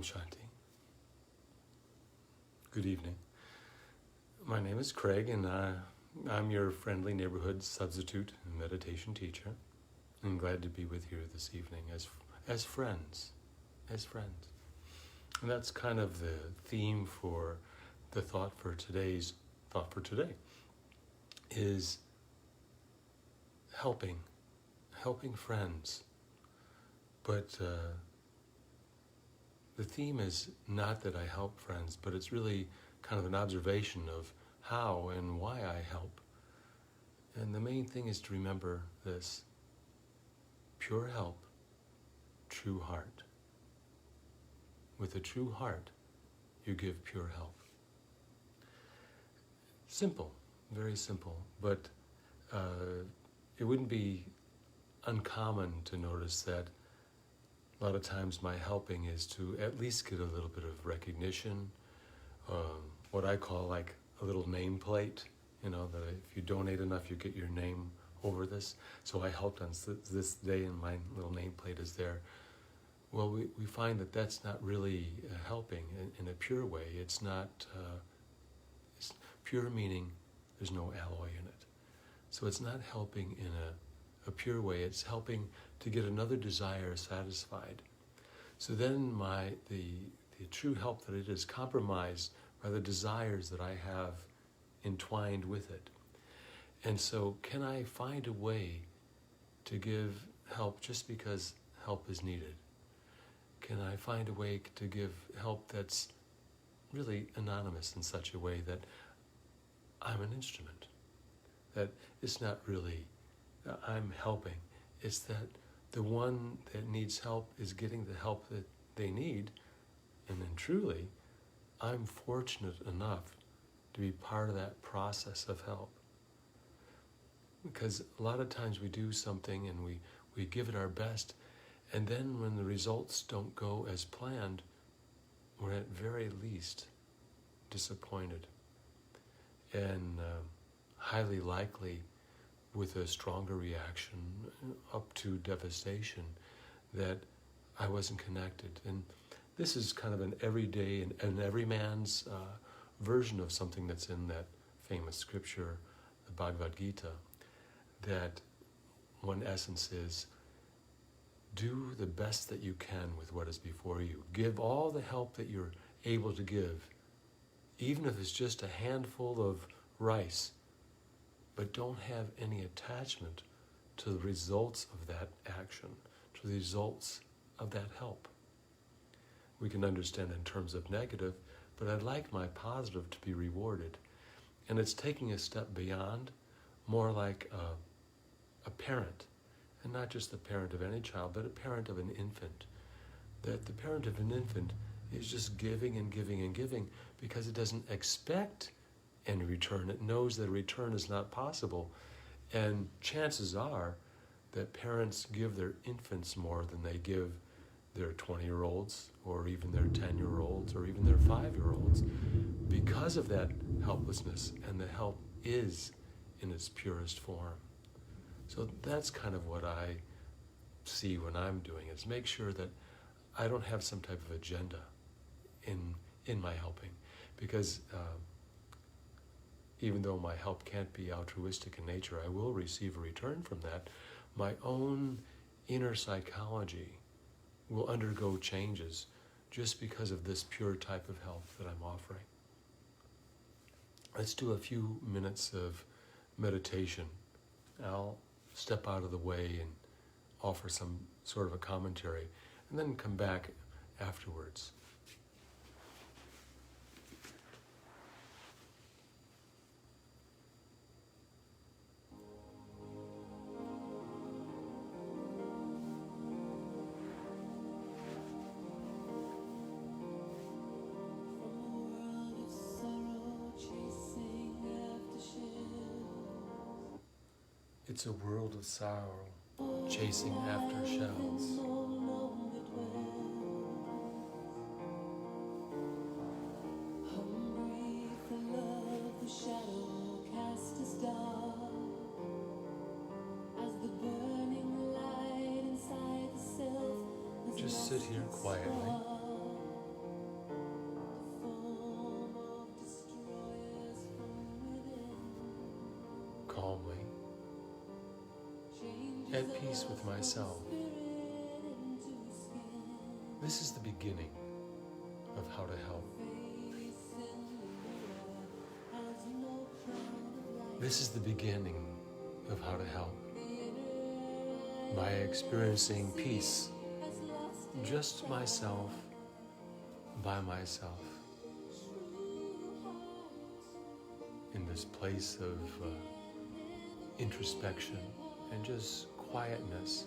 Shanti. Good evening. My name is Craig, and I'm your friendly neighborhood substitute meditation teacher. I'm glad to be with you this evening as friends. And that's kind of the theme for the thought for today is helping friends. But the theme is not that I help friends, but it's really kind of an observation of how and why I help. And the main thing is to remember this: pure help, true heart. With a true heart, you give pure help. Simple, very simple, but it wouldn't be uncommon to notice that a lot of times my helping is to at least get a little bit of recognition, what I call like a little nameplate, that if you donate enough, you get your name over this. So I helped on this day and my little nameplate is there. Well, we find that that's not really helping in a pure way. It's not, it's pure meaning there's no alloy in it. So it's not helping in a pure way. It's helping to get another desire satisfied. So then the true help that it is compromised by the desires that I have entwined with it. And so can I find a way to give help just because help is needed? Can I find a way to give help that's really anonymous in such a way that I'm an instrument? That it's not really I'm helping. It's that the one that needs help is getting the help that they need. And then truly, I'm fortunate enough to be part of that process of help. Because a lot of times we do something and we give it our best, and then when the results don't go as planned, we're at very least disappointed. And highly likely with a stronger reaction up to devastation that I wasn't connected. And this is kind of an everyday and every man's version of something that's in that famous scripture, the Bhagavad Gita, that one essence is do the best that you can with what is before you. Give all the help that you're able to give, even if it's just a handful of rice, but don't have any attachment to the results of that action, to the results of that help. We can understand in terms of negative, but I'd like my positive to be rewarded. And it's taking a step beyond, more like a parent, and not just the parent of any child, but a parent of an infant. That the parent of an infant is just giving and giving and giving because it doesn't expect any return. It knows that a return is not possible. And chances are that parents give their infants more than they give their 20-year-olds or even their 10-year-olds or even their 5-year-olds because of that helplessness, and the help is in its purest form. So that's kind of what I see when I'm doing it, is make sure that I don't have some type of agenda in my helping, because even though my help can't be altruistic in nature, I will receive a return from that. My own inner psychology will undergo changes just because of this pure type of help that I'm offering. Let's do a few minutes of meditation. I'll step out of the way and offer some sort of a commentary, and then come back afterwards. It's a world of sorrow, chasing after shells. Just sit here quietly. calmly, at peace with myself. This is the beginning of how to help. This is the beginning of how to help. By experiencing peace, just myself, by myself, in this place of introspection and just quietness.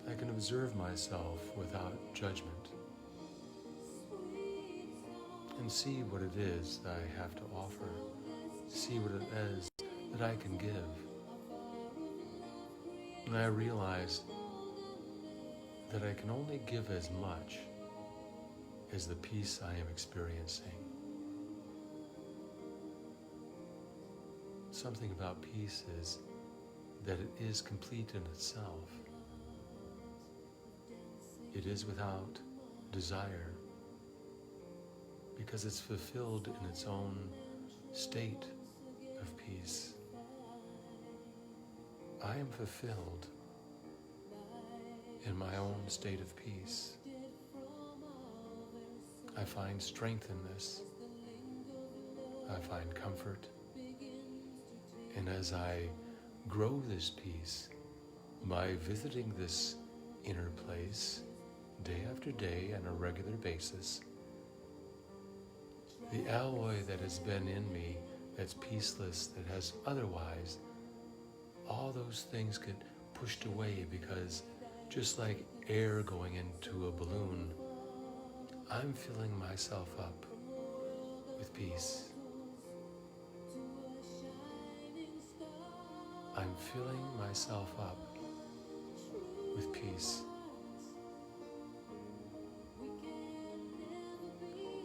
I can observe myself without judgment and see what it is that I have to offer, see what it is that I can give. And I realized that I can only give as much as the peace I am experiencing. Something about peace is that it is complete in itself. It is without desire because it's fulfilled in its own state of peace. I am fulfilled in my own state of peace. I find strength in this. I find comfort. And as I grow this peace by visiting this inner place day after day on a regular basis, the alloy that has been in me that's peaceless, that has otherwise, all those things get pushed away because just like air going into a balloon, I'm filling myself up with peace. I'm filling myself up with peace.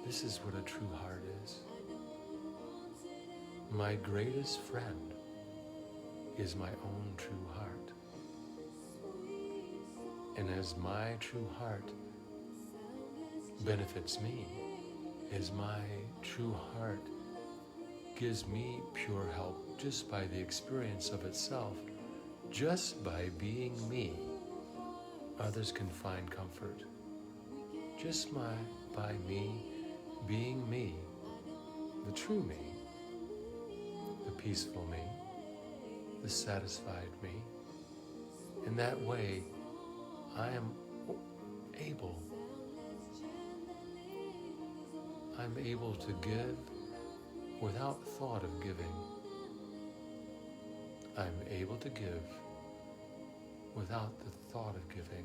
This is what a true heart is. My greatest friend is my own true heart. And as my true heart benefits me, as my true heart gives me pure help just by the experience of itself, just by being me, others can find comfort. Just by me being me, the true me, the peaceful me, the satisfied me. In that way, I am able to give without thought of giving. I'm able to give without the thought of giving.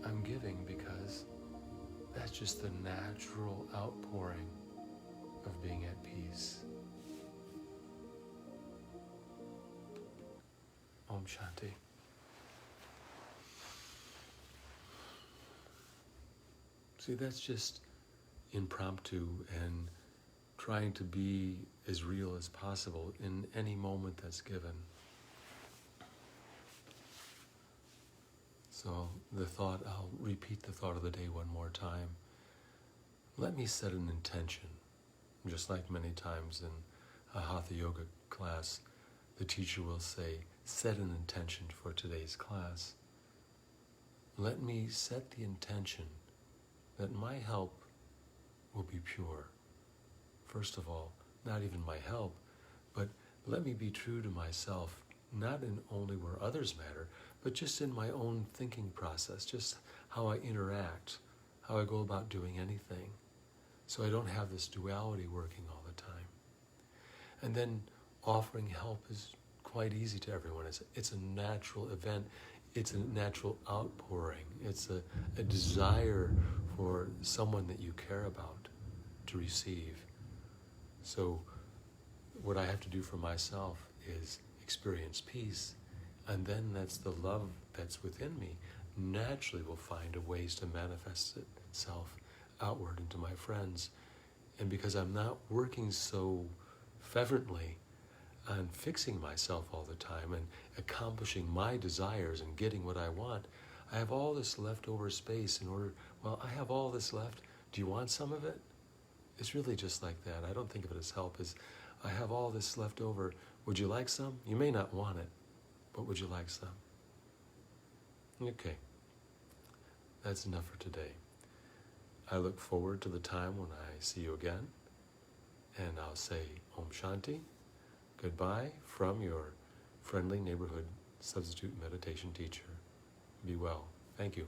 I'm giving because that's just the natural outpouring of being at peace. Om Shanti. See, that's just impromptu and trying to be as real as possible in any moment that's given. So I'll repeat the thought of the day one more time. Let me set an intention, just like many times in a Hatha Yoga class, the teacher will say, set an intention for today's class. Let me set the intention that my help will be pure. First of all, not even my help, but let me be true to myself, not in only where others matter, but just in my own thinking process, just how I interact, how I go about doing anything. So I don't have this duality working all the time. And then offering help is quite easy to everyone. It's a natural event. It's a natural outpouring. It's a desire for someone that you care about to receive. So what I have to do for myself is experience peace, and then that's the love that's within me naturally will find ways to manifest itself outward into my friends. And because I'm not working so fervently on fixing myself all the time and accomplishing my desires and getting what I want, I have all this leftover space I have all this left. Do you want some of it? It's really just like that. I don't think of it as help. As I have all this left over. Would you like some? You may not want it, but would you like some? Okay. That's enough for today. I look forward to the time when I see you again, and I'll say Om Shanti, goodbye from your friendly neighborhood substitute meditation teacher. Be well. Thank you.